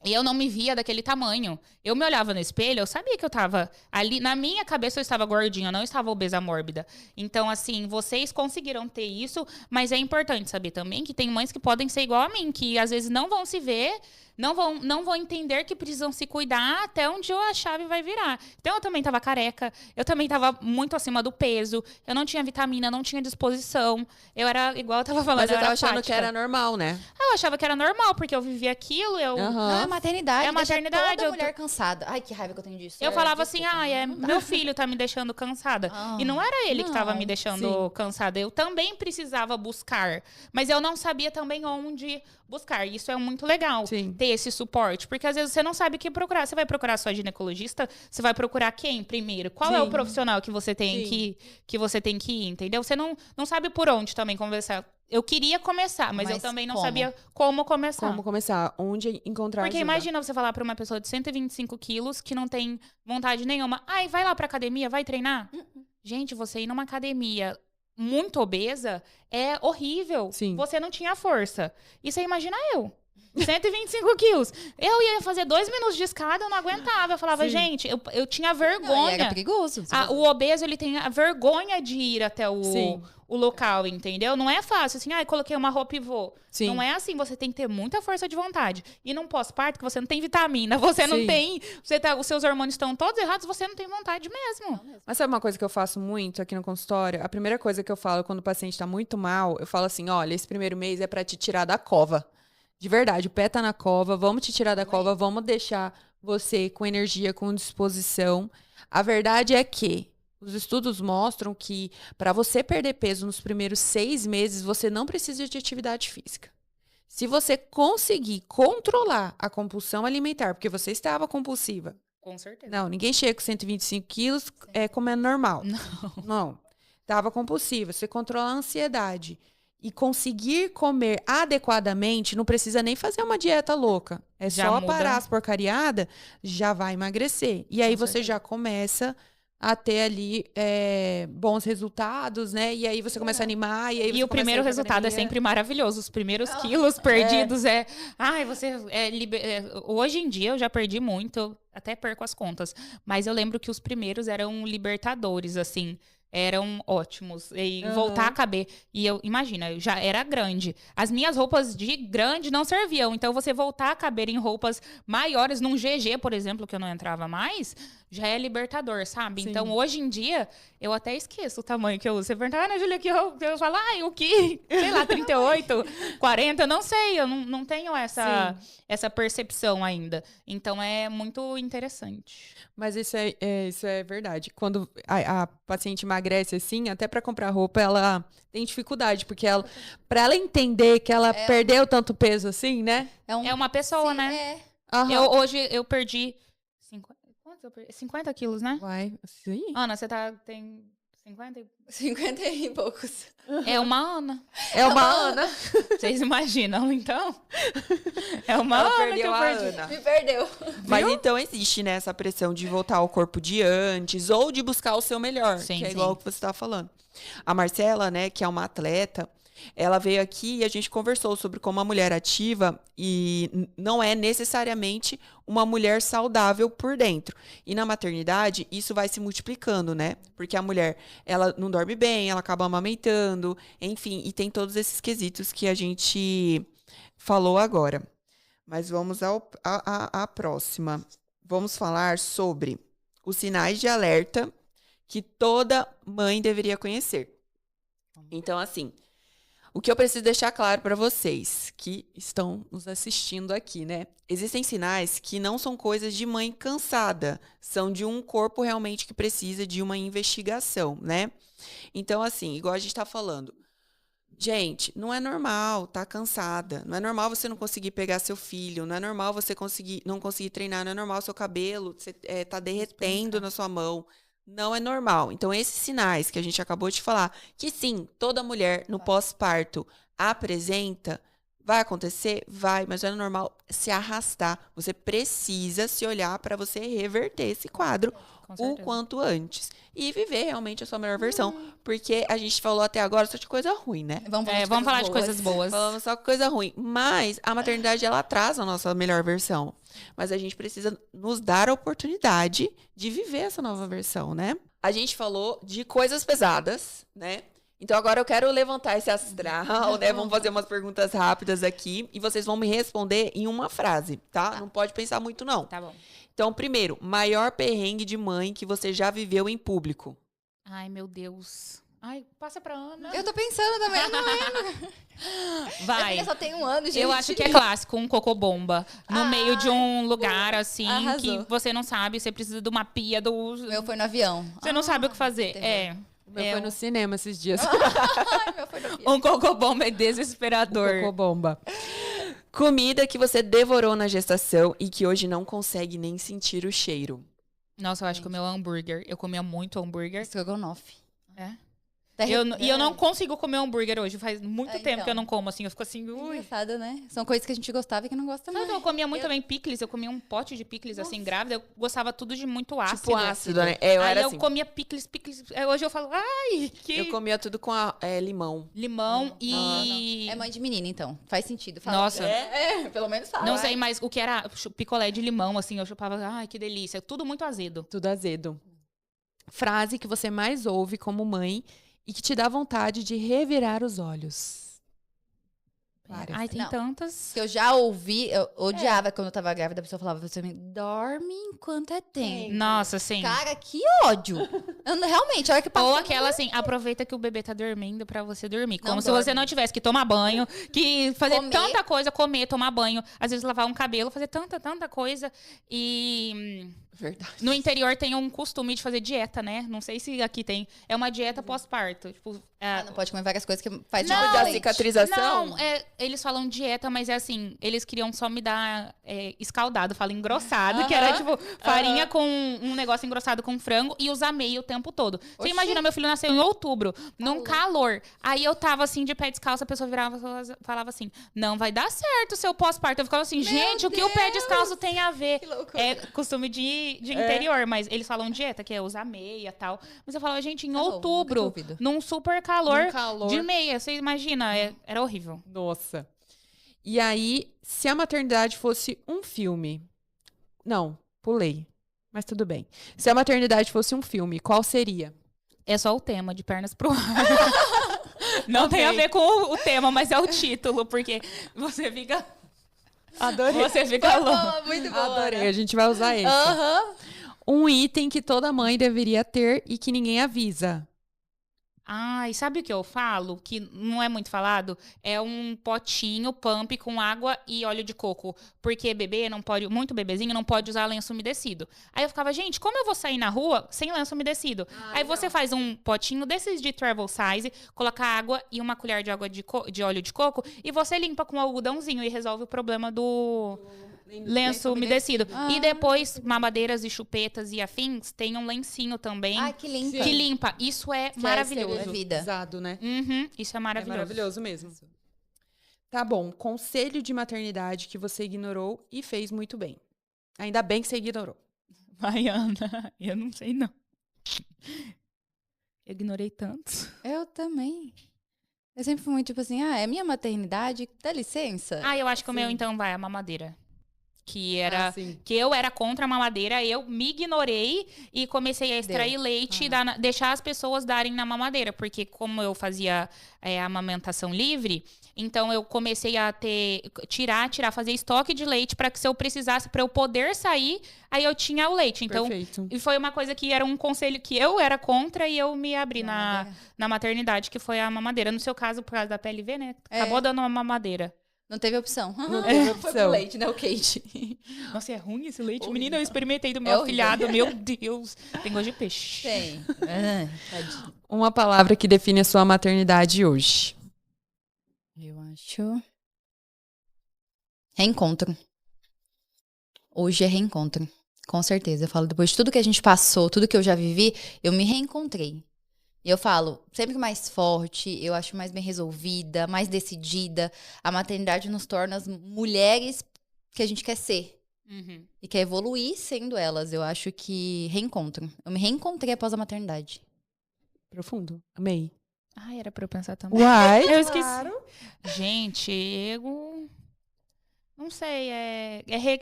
eu não me via daquele tamanho. Eu me olhava no espelho, eu sabia que eu tava... ali na minha cabeça eu estava gordinha, eu não estava obesa mórbida. Então, assim, vocês conseguiram ter isso, mas é importante saber também que tem mães que podem ser igual a mim, que às vezes não vão se ver, não vão entender que precisam se cuidar até onde a chave vai virar. Então, eu também tava careca, eu também tava muito acima do peso, eu não tinha vitamina, não tinha disposição. Eu era, igual eu tava falando, Mas eu eu tava era achando apática. que era normal, né? Eu achava que era normal, porque eu vivia aquilo, eu... Aham. Não, é maternidade. É maternidade, Deixa toda eu- mulher cansada. Ai, que raiva que eu tenho disso. Eu falava assim, Desculpa. meu filho tá me deixando cansada. E não era ele que tava não, me deixando sim. cansada. Eu também precisava buscar. Mas eu não sabia também onde buscar. E isso é muito legal, Sim. ter esse suporte. Porque às vezes você não sabe o que procurar. Você vai procurar sua ginecologista, você vai procurar quem primeiro? Qual é o Sim. profissional que você tem Sim. que você tem que ir, entendeu? Você não sabe por onde também conversar. Eu queria começar, mas eu Mas também não como? sabia como começar. Como começar? Onde encontrar Porque ajuda? imagina você falar pra uma pessoa de 125 quilos que não tem vontade nenhuma. Ai, vai lá pra academia, vai treinar. Gente, você ir numa academia muito obesa é horrível. Sim. Você não tinha força. E você imagina eu. 125 quilos. Eu ia fazer 2 minutos de escada, eu não aguentava. Eu falava, Sim. gente, eu tinha Não, e vergonha. era perigoso. O obeso, ele tem a vergonha de ir até Sim. o local, entendeu? Não é fácil, assim, coloquei uma roupa e vou. Sim. Não é assim, você tem que ter muita força de vontade. E num pós-parto, que você não tem vitamina, você não Sim. tem... os seus hormônios estão todos errados, você não tem vontade mesmo. Mas sabe uma coisa que eu faço muito aqui no consultório? A primeira coisa que eu falo quando o paciente tá muito mal, eu falo assim, olha, esse primeiro mês é pra te tirar da cova. De verdade, o pé tá na cova, vamos te tirar da cova, vamos deixar você com energia, com disposição. A verdade é que os estudos mostram que para você perder peso nos primeiros 6 meses, você não precisa de atividade física. Se você conseguir controlar a compulsão alimentar, porque você estava compulsiva. Com certeza. Não, ninguém chega com 125 quilos comendo normal. Não. Tava compulsiva. Você controla a ansiedade. E conseguir comer adequadamente, não precisa nem fazer uma dieta louca. É Já só muda. parar as porcariadas, já vai emagrecer. E aí Com você certeza. já começa a ter ali bons resultados, né? E aí você começa a animar. E, aí você E o primeiro começa a ir pra resultado é academia. sempre maravilhoso. Os primeiros quilos perdidos Ai, você... hoje em dia eu já perdi muito, eu até perco as contas. Mas eu lembro que os primeiros eram libertadores, assim. Eram ótimos. E Aham. voltar a caber. E imagina, eu já era grande. As minhas roupas de grande não serviam. Então, você voltar a caber em roupas maiores, num GG, por exemplo, que eu não entrava mais, já é libertador, sabe? Sim. Então, hoje em dia, eu até esqueço o tamanho que eu uso. Você pergunta, Ana Júlia, que eu falo, o que? Sei lá, 38, 40, eu não sei. Eu não tenho essa percepção ainda. Então, é muito interessante. Mas isso é verdade. Quando a paciente emagrece assim, até para comprar roupa, ela tem dificuldade, porque para ela entender que ela perdeu tanto peso assim, né? É uma pessoa, Sim, né? Aham. Hoje eu perdi 50, quantos eu perdi? 50 quilos, né? Vai, sim. Ana, você tem 50? 50 e poucos. É uma Ana. É uma Ana. Vocês imaginam, então? É uma Ela Ana que perdeu eu a perdi. Ana. Me perdeu. Mas então existe, né, essa pressão de voltar ao corpo de antes ou de buscar o seu melhor, Sim, que é sim. igual o que você estava falando. A Marcela, né, que é uma atleta, ela veio aqui e a gente conversou sobre como a mulher ativa e não é necessariamente uma mulher saudável por dentro. E na maternidade, isso vai se multiplicando, né? Porque a mulher, ela não dorme bem, ela acaba amamentando, enfim, e tem todos esses quesitos que a gente falou agora. Mas vamos à próxima. Vamos falar sobre os sinais de alerta que toda mãe deveria conhecer. Então, assim, o que eu preciso deixar claro para vocês que estão nos assistindo aqui, né? Existem sinais que não são coisas de mãe cansada, são de um corpo realmente que precisa de uma investigação, né? Então, assim, igual a gente tá falando, gente, não é normal tá cansada, não é normal você não conseguir pegar seu filho, não é normal você não conseguir treinar, não é normal seu cabelo tá derretendo na sua mão. Não é normal. Então, esses sinais que a gente acabou de falar, que sim, toda mulher no pós-parto apresenta, vai acontecer? Vai, mas não é normal se arrastar. Você precisa se olhar para você reverter esse quadro Com o certeza. quanto antes. E viver realmente a sua melhor versão. Porque a gente falou até agora só de coisa ruim, né? Vamos falar de coisas boas. Falamos só coisa ruim. Mas a maternidade, ela traz a nossa melhor versão. Mas a gente precisa nos dar a oportunidade de viver essa nova versão, né? A gente falou de coisas pesadas, né? Então agora eu quero levantar esse astral, né? Vamos fazer umas perguntas rápidas aqui e vocês vão me responder em uma frase, tá? Não pode pensar muito, não. Tá bom. Então, primeiro, maior perrengue de mãe que você já viveu em público. Ai, meu Deus. Ai, passa pra Ana. Eu tô pensando também, eu não lembro. Vai. Minha filha só tem um ano, gente. Eu acho que é clássico, um cocô bomba. No meio de um lugar, assim, Arrasou. que você não sabe, você precisa de uma pia do... O meu foi no avião. Você não sabe o que fazer. terror. É. O meu foi no cinema esses dias. Ai, meu foi no avião. Um cocô bomba é desesperador. Cocô bomba. Comida que você devorou na gestação e que hoje não consegue nem sentir o cheiro. Nossa, eu acho que o meu hambúrguer. Eu comia muito hambúrguer. Estrogonofe. É. Tá E eu não consigo comer hambúrguer hoje. Faz muito tempo então. que eu não como, assim. Eu fico assim, ui. Engraçado, né? São coisas que a gente gostava e que não gosta mais. Sabe, eu comia muito também picles. Eu comia um pote de picles, assim, grávida. Eu gostava tudo de muito ácido. Tipo ácido, né? É, eu Aí era eu assim. comia picles. Hoje eu falo, ai, que... Eu comia tudo com limão. Limão e... É mãe de menina, então. Faz sentido. Fala. Nossa. Pelo menos fala. Não sei, mas o que era picolé de limão, assim, eu chupava, ai, que delícia. Tudo muito azedo. Tudo azedo. Frase que você mais ouve como mãe e que te dá vontade de revirar os olhos. Várias. Ai, tem Não. tantas. Que eu já ouvi, eu odiava quando eu tava grávida, a pessoa falava pra mim, dorme enquanto é tempo. Nossa, sim. Cara, que ódio. Realmente, a hora que passou... Ou aquela assim, aproveita que o bebê tá dormindo pra você dormir. Como Não se dorme. você não tivesse que tomar banho, que fazer Comer. tanta coisa, comer, tomar banho, às vezes lavar um cabelo, fazer tanta coisa. E Verdade. no interior tem um costume de fazer dieta, né? Não sei se aqui tem. É uma dieta pós-parto. Tipo, Não pode comer várias coisas que faz Não, tipo Da de leite. cicatrização? não, eles falam dieta, mas é assim, eles queriam só me dar escaldado, fala engrossado, que era tipo farinha com um negócio engrossado com frango e usar meio o tempo todo. Você Oxi. imagina, meu filho nasceu em outubro, num calor. Aí eu tava assim, de pé descalço, a pessoa virava e falava assim, não vai dar certo o seu pós-parto. Eu ficava assim, gente, o que o pé descalço tem a ver? Que loucura. É costume de interior, mas eles falam dieta, que é usar meia e tal. Mas eu falava, gente, em Tá bom, nunca tinha outubro, ouvido. num super calor, Num calor. de meia, você imagina, era horrível. Nossa. E aí, se a maternidade fosse um filme... Não, pulei. Mas tudo bem. Se a maternidade fosse um filme, qual seria? É só o tema, de pernas pro ar. Não tem a ver com o tema, mas é o título, porque você fica... Adorei. Você fica louco. Boa, muito boa. Adorei. A gente vai usar esse. Aham. Um item que toda mãe deveria ter e que ninguém avisa. Ai, sabe o que eu falo? Que não é muito falado? É um potinho pump com água e óleo de coco. Porque bebê não pode, muito bebezinho não pode usar lenço umedecido. Aí eu ficava, gente, como eu vou sair na rua sem lenço umedecido? Aí você faz um potinho desses de travel size, coloca água e uma colher de água de óleo de coco e você limpa com um algodãozinho e resolve o problema do lenço umedecido. E depois, mamadeiras e chupetas e afins, tem um lencinho também Ai, que lindo. que limpa. Isso é maravilhoso. segredo. Vida. Usado, né? Uhum, isso é É maravilhoso. maravilhoso mesmo. Tá bom. Conselho de maternidade que você ignorou e fez muito bem. Ainda bem que você ignorou. Vai, Ana. Eu não sei, não. Eu ignorei tantos. Eu também. Eu sempre fui muito tipo assim, é minha maternidade, dá licença. Ah, eu acho que o meu, então, vai, a mamadeira. Que era... sim. Que eu era contra a mamadeira, eu me ignorei e comecei a extrair leite e deixar as pessoas darem na mamadeira. Porque como eu fazia amamentação livre, então eu comecei a tirar, fazer estoque de leite para que se eu precisasse, para eu poder sair, aí eu tinha o leite. Então, Perfeito. e foi uma coisa que era um conselho que eu era contra e eu me abri Mamadeira. na maternidade, que foi a mamadeira. No seu caso, por causa da PLV, né? É. Acabou dando uma mamadeira. Não teve opção. Não teve Foi opção. pro leite, né, o Kate? Nossa, é ruim esse leite? Horrível. Menina, eu experimentei do É meu horrível. afilhado. Meu Deus. Tem gosto de peixe. Tem. Tadinho. Uma palavra que define a sua maternidade hoje. Eu acho... Reencontro. Hoje é reencontro. Com certeza. Eu falo, depois de tudo que a gente passou, tudo que eu já vivi, eu me reencontrei. E eu falo, sempre mais forte, eu acho mais bem resolvida, mais decidida. A maternidade nos torna as mulheres que a gente quer ser. Uhum. E quer evoluir sendo elas. Eu acho que reencontro. Eu me reencontrei após a maternidade. Profundo. Amei. Ah, era pra eu pensar também. Uai. Eu esqueci. Gente, eu... Não sei,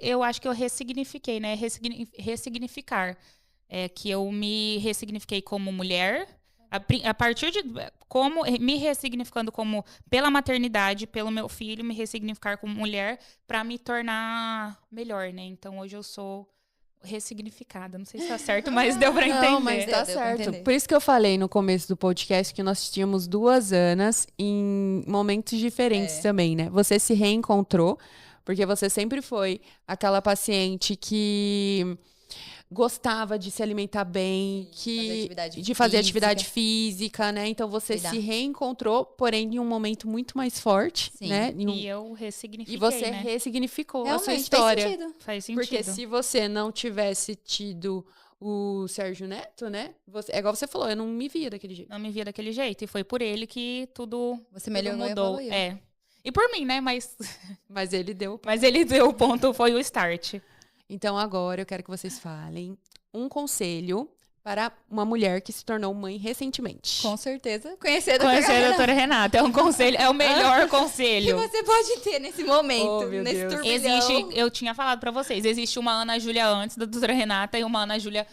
eu acho que eu ressignifiquei, né? Ressignificar. É que eu me ressignifiquei como mulher, A partir de como me ressignificando como pela maternidade, pelo meu filho, me ressignificar como mulher para me tornar melhor, né? Então hoje eu sou ressignificada. Não sei se tá certo, mas deu para entender. Não, mas tá Deu pra certo. entender. Por isso que eu falei no começo do podcast que nós tínhamos 2 Anas em momentos diferentes também, né? Você se reencontrou, porque você sempre foi aquela paciente que gostava de se alimentar bem, de fazer atividade física, né? Então você Cuidar. se reencontrou, porém em um momento muito mais forte, Sim. né? E eu ressignifiquei, E você né? ressignificou a sua Realmente, história. faz sentido. Faz sentido. Porque se você não tivesse tido o Sérgio Neto, né? É igual você falou, eu não me via daquele jeito. Não me via daquele jeito. E foi por ele que tudo Você melhorou e mudou. evoluiu. É. E por mim, né? Mas Ele deu. ele deu o ponto, foi o start. Então agora eu quero que vocês falem um conselho para uma mulher que se tornou mãe recentemente. Com certeza. Conhecer Conhecer a doutora Renata é um conselho, é o melhor que conselho. você pode ter nesse momento, Oh, meu nesse Deus. turbilhão. Existe, eu tinha falado pra vocês, existe uma Ana Júlia antes da doutora Renata e uma Ana Júlia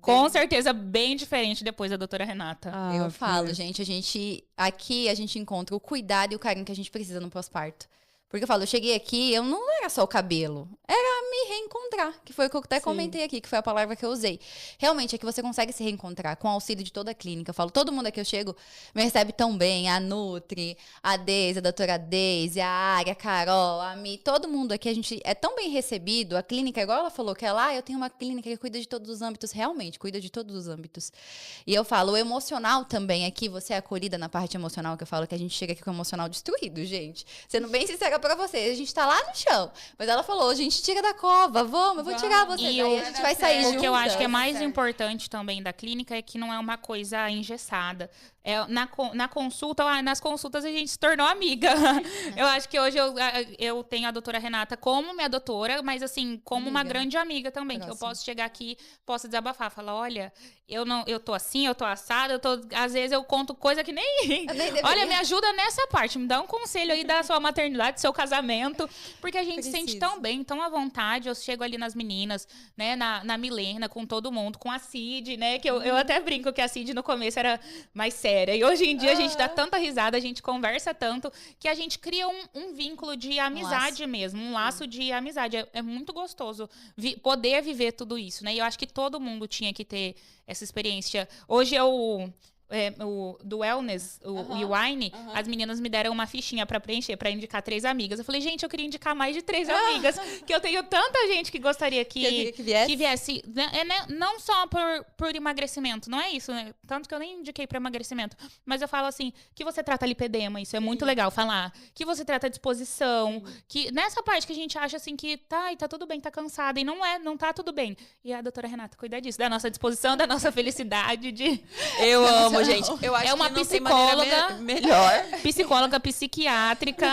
com certeza bem diferente depois da doutora Renata. Eu falo, gente, aqui a gente encontra o cuidado e o carinho que a gente precisa no pós-parto. Porque eu falo, eu cheguei aqui, eu não era só o cabelo, era me reencontrar, que foi o que eu até Sim. comentei aqui, que foi a palavra que eu usei. Realmente é que você consegue se reencontrar com o auxílio de toda a clínica. Eu falo, todo mundo aqui eu chego me recebe tão bem, a Nutri, a Deise, a doutora Deise, a Ari, a Carol, a Mi, todo mundo aqui, a gente é tão bem recebido, a clínica, igual ela falou, que ela, eu tenho uma clínica que cuida de todos os âmbitos, realmente, cuida de todos os âmbitos. E eu falo, o emocional também aqui, você é acolhida na parte emocional, que eu falo que a gente chega aqui com o emocional destruído, gente. Sendo bem sincera pra vocês, a gente tá lá no chão. Mas ela falou, a gente tira da cova, vamos, eu vou tirar vocês. E Aí a gente vai sair juntas. O que eu acho que é mais importante também da clínica é que não é uma coisa engessada. É, na consulta, nas consultas a gente se tornou amiga. Eu acho que hoje eu tenho a doutora Renata como minha doutora, mas assim, como uma grande amiga também. Próximo. Que eu posso chegar aqui, posso desabafar, falar, olha, eu tô assim, eu tô assada, às vezes eu conto coisa que nem... Olha, me ajuda nessa parte, me dá um conselho aí da sua maternidade, do seu casamento, porque a gente se sente tão bem, tão à vontade. Eu chego ali nas meninas, né, na Milena, com todo mundo, com a Cid, né, que eu até brinco que a Cid no começo era mais séria. E hoje em dia a gente dá tanta risada, a gente conversa tanto, que a gente cria um vínculo de amizade mesmo, um laço de amizade. É muito gostoso poder viver tudo isso, né? E eu acho que todo mundo tinha que ter essa experiência. Hoje do Wellness, o Wine, as meninas me deram uma fichinha pra preencher, pra indicar 3 amigas. Eu falei, gente, eu queria indicar mais de 3 amigas, que eu tenho tanta gente que gostaria que viesse. Não só por emagrecimento, não é isso, né? Tanto que eu nem indiquei pra emagrecimento. Mas eu falo assim, que você trata lipedema, isso é muito legal falar. Que você trata disposição, que nessa parte que a gente acha assim que tá tudo bem, tá cansada, e não tá tudo bem. E a doutora Renata cuida disso, da nossa disposição, da nossa felicidade, Eu amo, gente. Eu acho é uma que não psicóloga tem maneira melhor. Psicóloga, psiquiátrica.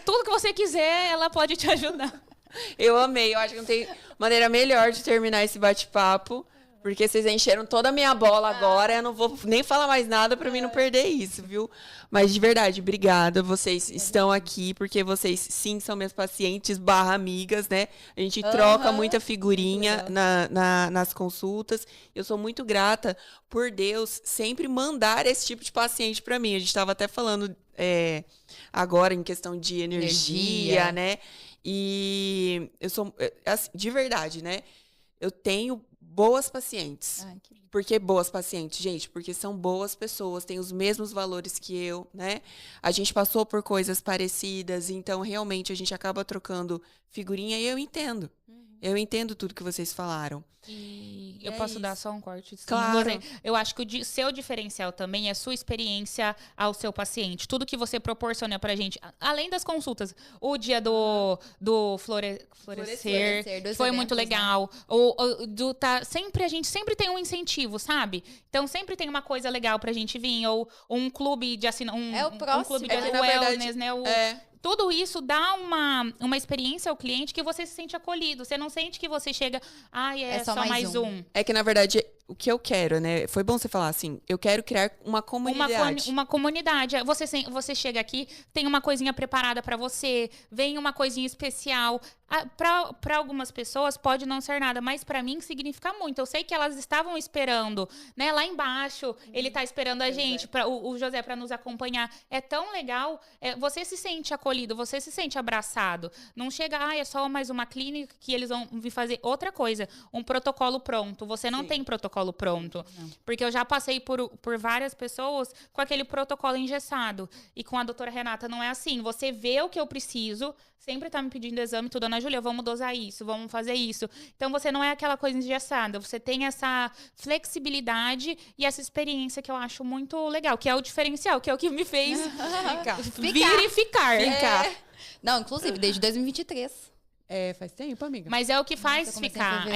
Tudo que você quiser, ela pode te ajudar. Eu amei. Eu acho que não tem maneira melhor de terminar esse bate-papo. Porque vocês encheram toda a minha bola agora. Eu não vou nem falar mais nada pra mim não perder isso, viu? Mas de verdade, obrigada. Vocês estão aqui porque vocês, sim, são minhas pacientes / amigas, né? A gente troca muita figurinha nas consultas. Eu sou muito grata por Deus sempre mandar esse tipo de paciente pra mim. A gente estava até falando agora em questão de energia, né? E eu sou, assim, de verdade, né? Eu tenho boas pacientes. Ai, Por que boas pacientes, gente? Porque são boas pessoas, têm os mesmos valores que eu, né? A gente passou por coisas parecidas, então realmente a gente acaba trocando figurinha e eu entendo. Eu entendo tudo que vocês falaram. E eu posso dar só um corte? Sim, Claro. Eu acho que o seu diferencial também é a sua experiência ao seu paciente. Tudo que você proporciona pra gente, além das consultas. O dia do florescer foi muito legal. A gente sempre tem um incentivo, sabe? Então sempre tem uma coisa legal pra gente vir. Ou um clube de assinatura. Um clube de wellness, né? Tudo isso dá uma experiência ao cliente que você se sente acolhido. Você não sente que você chega, é só mais um. É que, na verdade, o que eu quero, né? Foi bom você falar assim, eu quero criar uma comunidade. Uma comunidade. Você chega aqui, tem uma coisinha preparada pra você, vem uma coisinha especial. Para algumas pessoas pode não ser nada, mas pra mim significa muito. Eu sei que elas estavam esperando, né? Lá embaixo, ele tá esperando a gente, o José, para nos acompanhar. É tão legal. Você se sente acolhido, você se sente abraçado. Não chega, é só mais uma clínica que eles vão vir fazer outra coisa. Um protocolo pronto. Você não tem protocolo pronto. Não. Porque eu já passei por várias pessoas com aquele protocolo engessado. E com a doutora Renata não é assim. Você vê o que eu preciso, sempre tá me pedindo exame, tudo, Ana Júlia, vamos dosar isso, vamos fazer isso. Então, você não é aquela coisa engessada, você tem essa flexibilidade e essa experiência que eu acho muito legal, que é o diferencial, que é o que me fez vir e ficar. Não, inclusive, desde 2023. Faz tempo, amiga. Mas é o que faz ficar,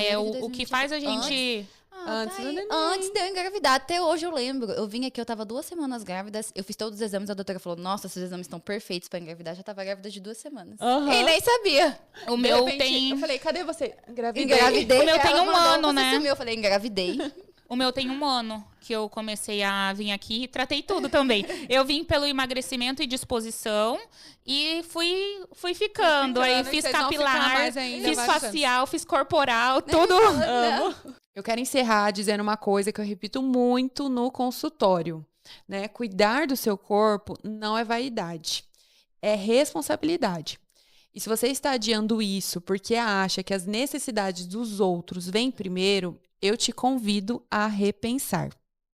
o que faz a gente... Antes de eu engravidar, até hoje eu lembro. Eu vim aqui, eu tava 2 semanas grávidas, eu fiz todos os exames, a doutora falou, nossa, esses exames estão perfeitos pra engravidar. Já tava grávida de 2 semanas. E nem sabia. O meu tem... Eu falei, cadê você? Engravidei. O meu tem um ano, né? Eu falei, engravidei. O meu tem 1 ano que eu comecei a vir aqui e tratei tudo também. Eu vim pelo emagrecimento e disposição e fui ficando. Aí fiz capilar, fiz facial, fiz corporal, tudo. Amo. Eu quero encerrar dizendo uma coisa que eu repito muito no consultório, né? Cuidar do seu corpo não é vaidade, é responsabilidade. E se você está adiando isso porque acha que as necessidades dos outros vêm primeiro, eu te convido a repensar.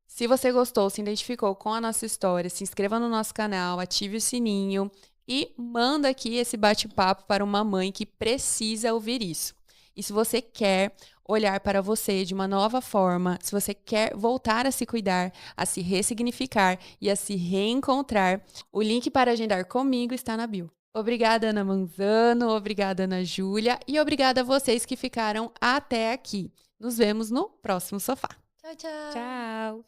Se você gostou, se identificou com a nossa história, se inscreva no nosso canal, ative o sininho e manda aqui esse bate-papo para uma mãe que precisa ouvir isso. E se você quer olhar para você de uma nova forma, se você quer voltar a se cuidar, a se ressignificar e a se reencontrar, o link para agendar comigo está na bio. Obrigada, Ana Manzano, obrigada, Ana Júlia, e obrigada a vocês que ficaram até aqui. Nos vemos no próximo sofá. Tchau, tchau. Tchau.